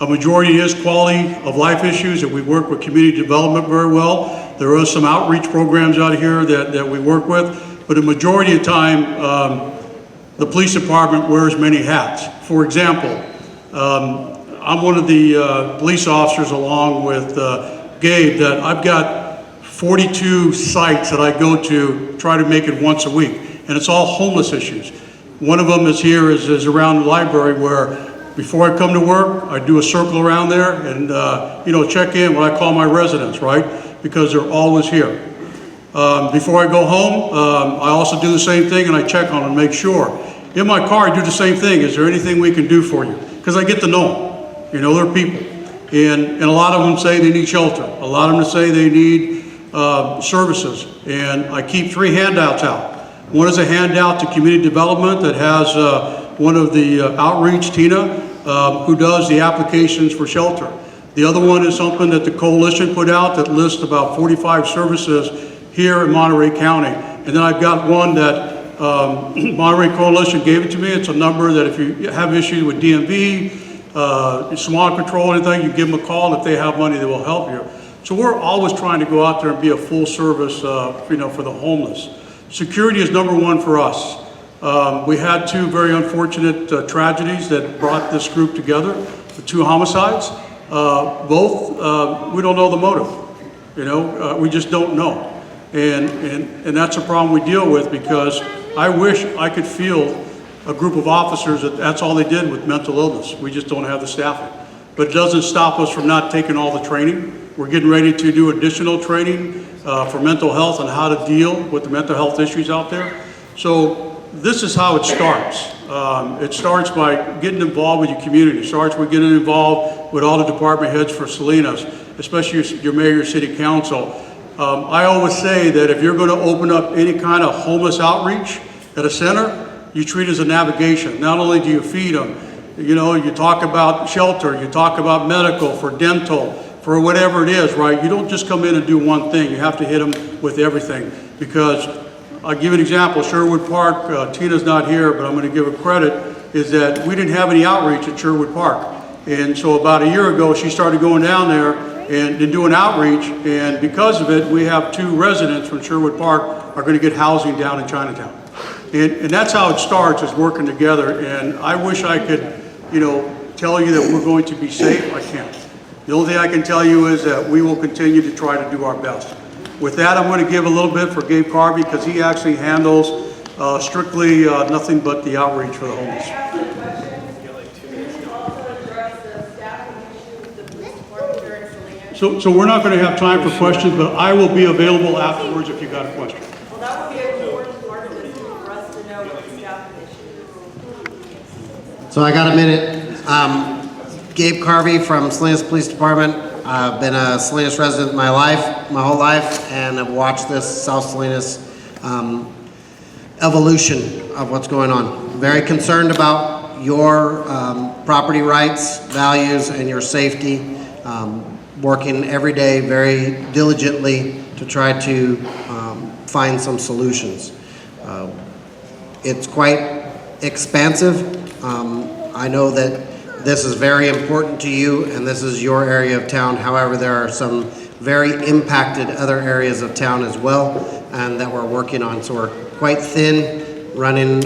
A majority is quality of life issues, that we work with community development very well. There are some outreach programs out here that we work with, but a majority of the time, the police department wears many hats. For example, I'm one of the police officers, along with Gabe, that I've got 42 sites that I go to, try to make it once a week, and it's all homeless issues. One of them is around the library, where before I come to work, I do a circle around there and check in what I call my residents, right? Because they're always here. Before I go home, I also do the same thing, and I check on them, make sure. In my car, I do the same thing. Is there anything we can do for you? Because I get to know them. They're people. And a lot of them say they need shelter. A lot of them say they need services. And I keep 3 handouts out. One is a handout to community development that has one of the outreach, Tina, who does the applications for shelter. The other one is something that the coalition put out that lists about 45 services here in Monterey County. And then I've got one that Monterey Coalition gave it to me. It's a number that if you have issues with DMV, SWAT patrol, anything, you give them a call. If they have money, they will help you. So we're always trying to go out there and be a full service, for the homeless. Security is #1 for us. We had 2 very unfortunate tragedies that brought this group together, the 2 homicides. Both, we don't know the motive. We just don't know. And that's a problem we deal with, because I wish I could feel a group of officers that's all they did with mental illness. We just don't have the staffing. But it doesn't stop us from not taking all the training. We're getting ready to do additional training for mental health and how to deal with the mental health issues out there. So this is how it starts. It starts by getting involved with your community. It starts with getting involved with all the department heads for Salinas, especially your mayor, your city council. I always say that if you're going to open up any kind of homeless outreach at a center, you treat it as a navigation. Not only do you feed them, you know, you talk about shelter, you talk about medical, for dental, for whatever it is, right? You don't just come in and do one thing. You have to hit them with everything. Because I'll give you an example. Sherwood Park, Tina's not here, but I'm going to give her credit, is that we didn't have any outreach at Sherwood Park. And so about a year ago, she started going down there and doing outreach. And because of it, we have 2 residents from Sherwood Park are going to get housing down in Chinatown. And that's how it starts, is working together. And I wish I could, you know, tell you that we're going to be safe. I can't. The only thing I can tell you is that we will continue to try to do our best. With that, I'm going to give a little bit for Gabe Carvey, because he actually handles strictly nothing but the outreach for the homeless. So we're not going to have time for questions, but I will be available afterwards if you got a question. Well, that would be an important part of this, for us to know what the staffing issue is. So I got a minute. Gabe Carvey from Salinas Police Department. I've been a Salinas resident my whole life, and I've watched this South Salinas evolution of what's going on. I'm very concerned about your property rights, values, and your safety. Working every day very diligently to try to find some solutions. It's quite expansive. I know that this is very important to you, and this is your area of town. However, there are some very impacted other areas of town as well, and that we're working on. So we're quite thin, running,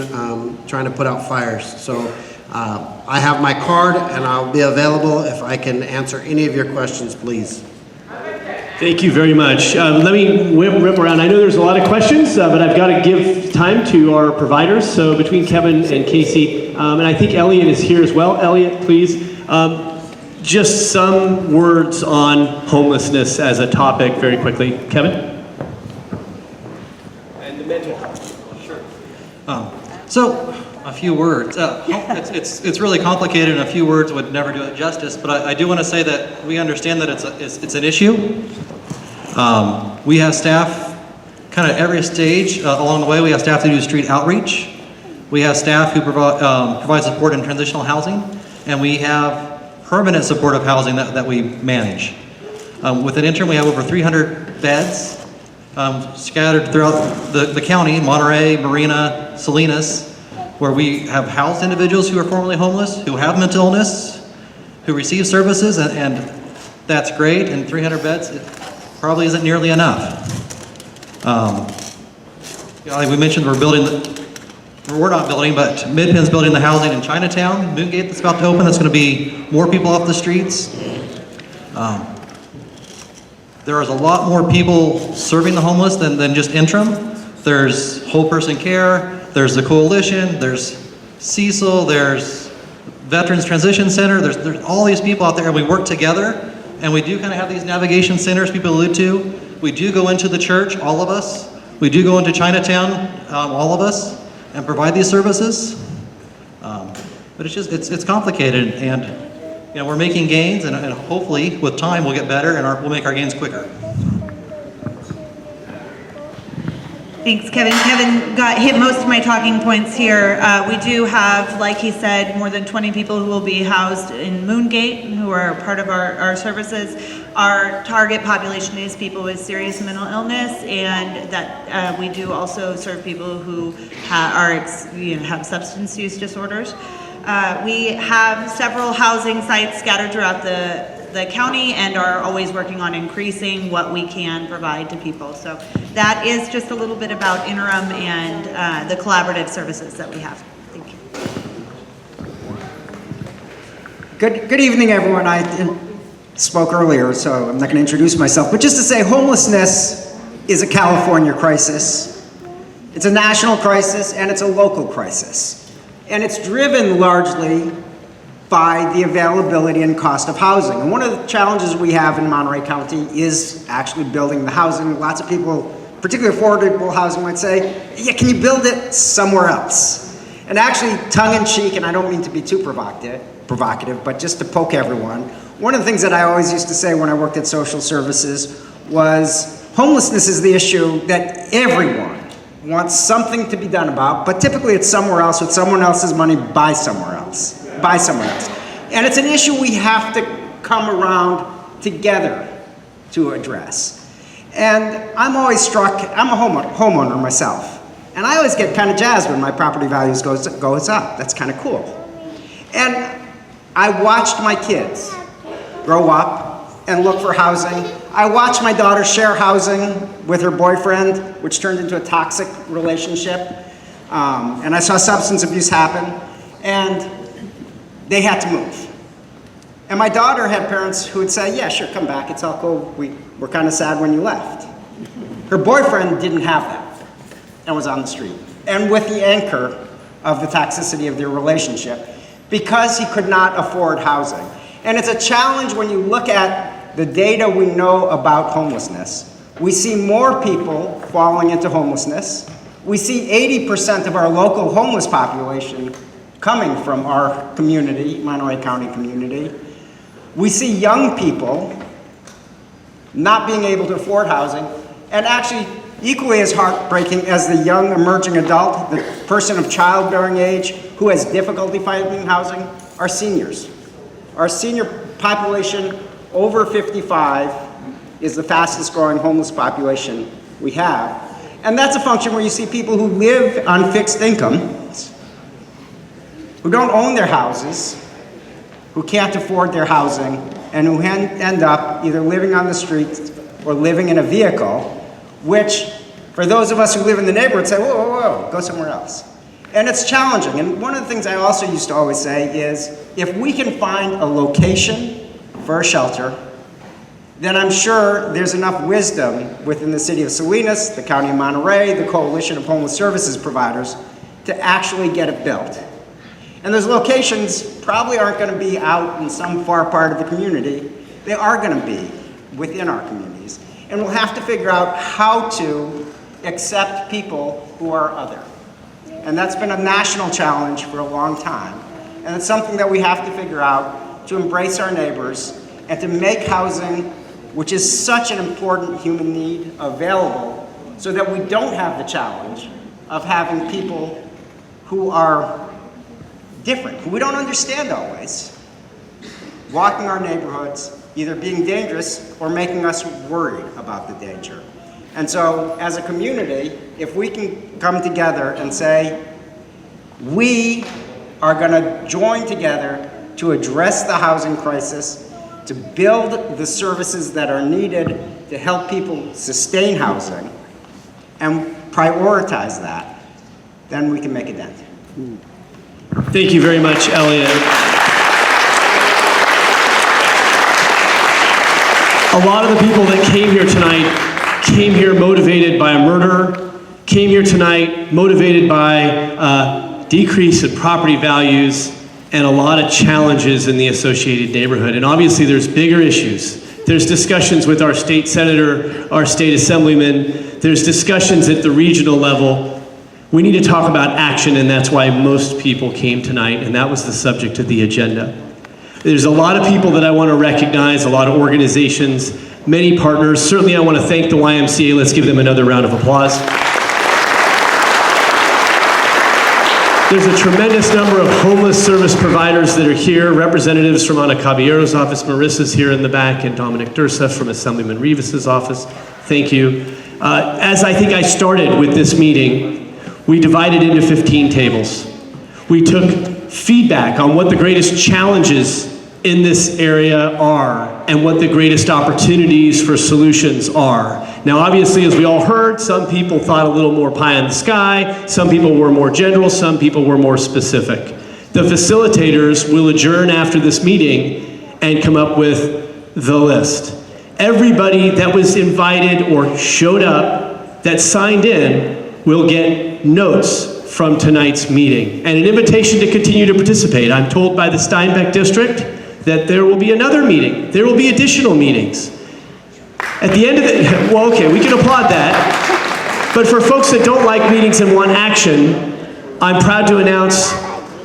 trying to put out fires. So I have my card, and I'll be available if I can answer any of your questions, please. Thank you very much. Let me whip around. I know there's a lot of questions, but I've got to give time to our providers. So between Kevin and Casey, and I think Elliot is here as well. Elliot, please. Just some words on homelessness as a topic very quickly. Kevin? And the mental health. Sure. So, a few words. It's really complicated, and a few words would never do it justice, but I do want to say that we understand that it's an issue. We have staff kind of every stage along the way. We have staff to do street outreach. We have staff who provide support in transitional housing, and we have permanent supportive housing that we manage. With an interim, we have over 300 beds scattered throughout the county, Monterey, Marina, Salinas, where we have housed individuals who are formerly homeless, who have mental illness, who receive services, and that's great. And 300 beds, it probably isn't nearly enough. Like we mentioned, we're not building, but Midpen's building the housing in Chinatown. Moongate that's about to open, that's going to be more people off the streets. There is a lot more people serving the homeless than just interim. There's whole person care, there's the coalition, there's Cecil, there's Veterans Transition Center, there's all these people out there, and we work together, and we do kind of have these navigation centers people allude to. We do go into the church, all of us. We do go into Chinatown, all of us, and provide these services. But it's complicated, and we're making gains, and hopefully with time we'll get better, and we'll make our gains quicker. Thanks, Kevin. Kevin hit most of my talking points here. We do have, like he said, more than 20 people who will be housed in Moongate, who are part of our services. Our target population is people with serious mental illness, and that we do also serve people who have substance use disorders. We have several housing sites scattered throughout the county, and are always working on increasing what we can provide to people. So that is just a little bit about interim and the collaborative services that we have. Thank you. Good evening, everyone. I spoke earlier, so I'm not going to introduce myself, but just to say homelessness is a California crisis. It's a national crisis, and it's a local crisis. And it's driven largely by the availability and cost of housing. And one of the challenges we have in Monterey County is actually building the housing. Lots of people, particularly affordable housing, might say, yeah, can you build it somewhere else? And actually, tongue-in-cheek, and I don't mean to be too provocative, but just to poke everyone, one of the things that I always used to say when I worked at social services was homelessness is the issue that everyone wants something to be done about, but typically it's somewhere else with someone else's money by somewhere else. And it's an issue we have to come around together to address. And I'm always struck, I'm a homeowner myself, and I always get kind of jazzed when my property values goes up. That's kind of cool. And I watched my kids grow up and look for housing. I watched my daughter share housing with her boyfriend, which turned into a toxic relationship. And I saw substance abuse happen, and they had to move. And my daughter had parents who would say, yeah, sure, come back, it's all cool, we're kind of sad when you left. Her boyfriend didn't have that and was on the street. And with the anchor of the toxicity of their relationship, because he could not afford housing. And it's a challenge when you look at the data we know about homelessness. We see more people falling into homelessness. We see 80% of our local homeless population coming from our community, Monterey County community. We see young people not being able to afford housing, and actually equally as heartbreaking as the young emerging adult, the person of childbearing age who has difficulty finding housing, are seniors. Our senior population over 55 is the fastest growing homeless population we have. And that's a function where you see people who live on fixed incomes, who don't own their houses, who can't afford their housing, and who end up either living on the street or living in a vehicle, which for those of us who live in the neighborhood say, whoa, whoa, whoa, go somewhere else. And it's challenging. And one of the things I also used to always say is, if we can find a location for a shelter, then I'm sure there's enough wisdom within the city of Salinas, the county of Monterey, the coalition of homeless services providers, to actually get it built. And those locations probably aren't going to be out in some far part of the community. They are going to be within our communities. And we'll have to figure out how to accept people who are other. And that's been a national challenge for a long time. And it's something that we have to figure out to embrace our neighbors and to make housing, which is such an important human need, available so that we don't have the challenge of having people who are different, who we don't understand always, walking our neighborhoods, either being dangerous or making us worried about the danger. And so, as a community, if we can come together and say, we are going to join together to address the housing crisis, to build the services that are needed to help people sustain housing, and prioritize that, then we can make a dent. Thank you very much, Elliot. A lot of the people that came here tonight came here motivated by a murder, came here tonight motivated by decrease in property values and a lot of challenges in the associated neighborhood. And obviously there's bigger issues. There's discussions with our state senator, our state assemblyman, there's discussions at the regional level. We need to talk about action, and that's why most people came tonight, and that was the subject of the agenda. There's a lot of people that I want to recognize, a lot of organizations, many partners. Certainly I want to thank the YMCA. Let's give them another round of applause. There's a tremendous number of homeless service providers that are here, representatives from Ana Caballero's office, Marissa's here in the back, and Dominic Dursa from Assemblyman Rivas's office. Thank you. As I think I started with this meeting, we divided into 15 tables. We took feedback on what the greatest challenges in this area are and what the greatest opportunities for solutions are. Now, obviously, as we all heard, some people thought a little more pie in the sky, some people were more general, some people were more specific. The facilitators will adjourn after this meeting and come up with the list. Everybody that was invited or showed up that signed in will get notes from tonight's meeting and an invitation to continue to participate. I'm told by the Steinbeck District that there will be another meeting. There will be additional meetings. At the end of the, well, okay, we can applaud that. But for folks that don't like meetings and want action, I'm proud to announce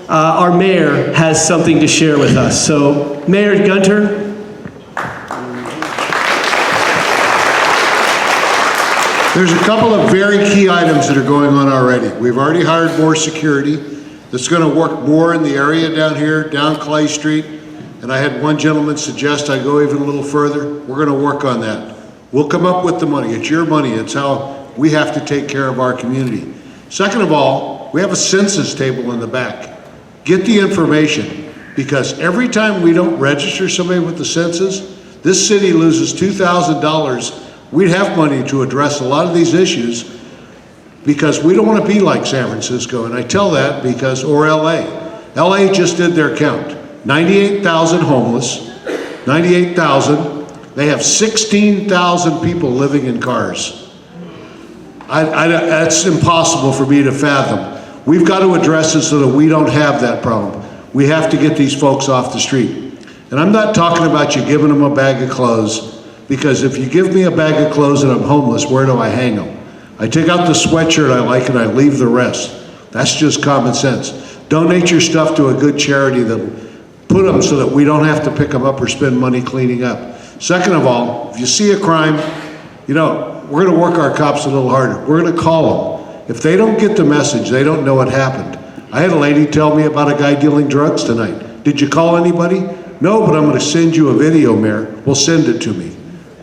our mayor has something to share with us. So, Mayor Gunter. There's a couple of very key items that are going on already. We've already hired more security that's going to work more in the area down here, down Clay Street. And I had one gentleman suggest I go even a little further. We're going to work on that. We'll come up with the money. It's your money. It's how we have to take care of our community. Second of all, we have a census table in the back. Get the information, because every time we don't register somebody with the census, this city loses $2,000. We'd have money to address a lot of these issues, because we don't want to be like San Francisco, and I tell that because, or LA. LA just did their count. 98,000 homeless, 98,000. They have 16,000 people living in cars. That's impossible for me to fathom. We've got to address it so that we don't have that problem. We have to get these folks off the street. And I'm not talking about you giving them a bag of clothes, because if you give me a bag of clothes and I'm homeless, where do I hang them? I take out the sweatshirt I like and I leave the rest. That's just common sense. Donate your stuff to a good charity that'll put them so that we don't have to pick them up or spend money cleaning up. Second of all, if you see a crime, you know, we're gonna work our cops a little harder. We're gonna call them. If they don't get the message, they don't know what happened. I had a lady tell me about a guy dealing drugs tonight. Did you call anybody? No, but I'm gonna send you a video, Mayor. Well, send it to me.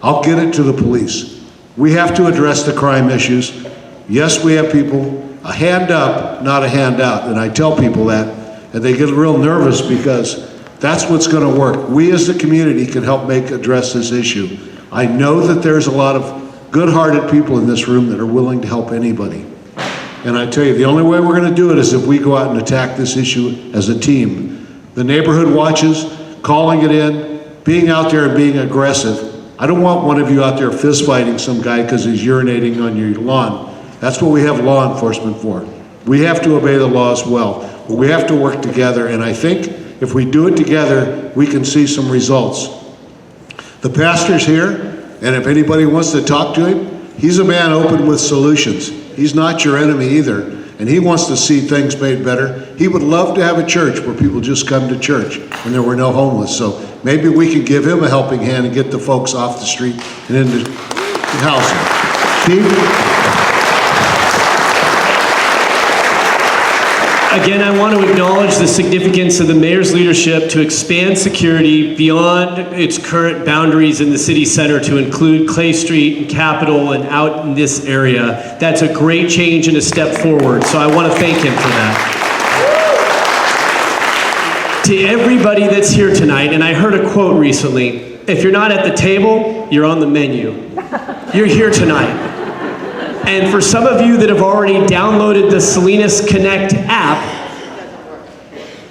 I'll get it to the police. We have to address the crime issues. Yes, we have people, a hand up, not a handout. And I tell people that, and they get real nervous because that's what's gonna work. We as the community can help address this issue. I know that there's a lot of good-hearted people in this room that are willing to help anybody. And I tell you, the only way we're gonna do it is if we go out and attack this issue as a team. The neighborhood watches, calling it in, being out there and being aggressive. I don't want one of you out there fist fighting some guy because he's urinating on your lawn. That's what we have law enforcement for. We have to obey the law as well, but we have to work together, and I think if we do it together, we can see some results. The pastor's here, and if anybody wants to talk to him, he's a man open with solutions. He's not your enemy either, and he wants to see things made better. He would love to have a church where people just come to church and there were no homeless. So maybe we could give him a helping hand and get the folks off the street and into housing. Steve? Again, I want to acknowledge the significance of the mayor's leadership to expand security beyond its current boundaries in the city center to include Clay Street and Capitol and out in this area. That's a great change and a step forward, so I want to thank him for that. To everybody that's here tonight, and I heard a quote recently, if you're not at the table, you're on the menu. You're here tonight. And for some of you that have already downloaded the Salinas Connect app,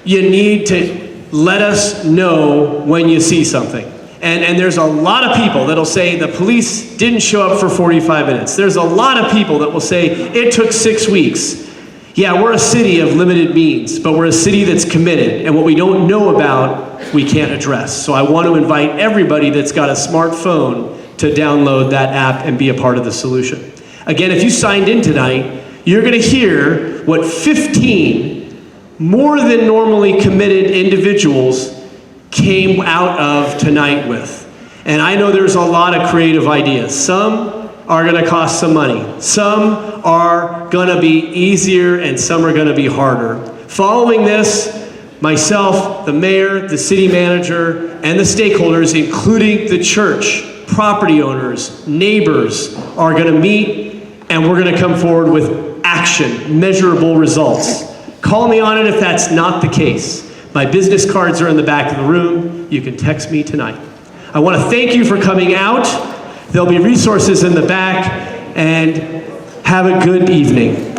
you need to let us know when you see something. And there's a lot of people that'll say the police didn't show up for 45 minutes. There's a lot of people that will say it took 6 weeks. Yeah, we're a city of limited means, but we're a city that's committed, and what we don't know about, we can't address. So I want to invite everybody that's got a smartphone to download that app and be a part of the solution. Again, if you signed in tonight, you're going to hear what 15 more than normally committed individuals came out of tonight with. And I know there's a lot of creative ideas. Some are going to cost some money. Some are going to be easier and some are going to be harder. Following this, myself, the mayor, the city manager, and the stakeholders, including the church, property owners, neighbors, are going to meet and we're going to come forward with action, measurable results. Call me on it if that's not the case. My business cards are in the back of the room. You can text me tonight. I want to thank you for coming out. There'll be resources in the back, and have a good evening.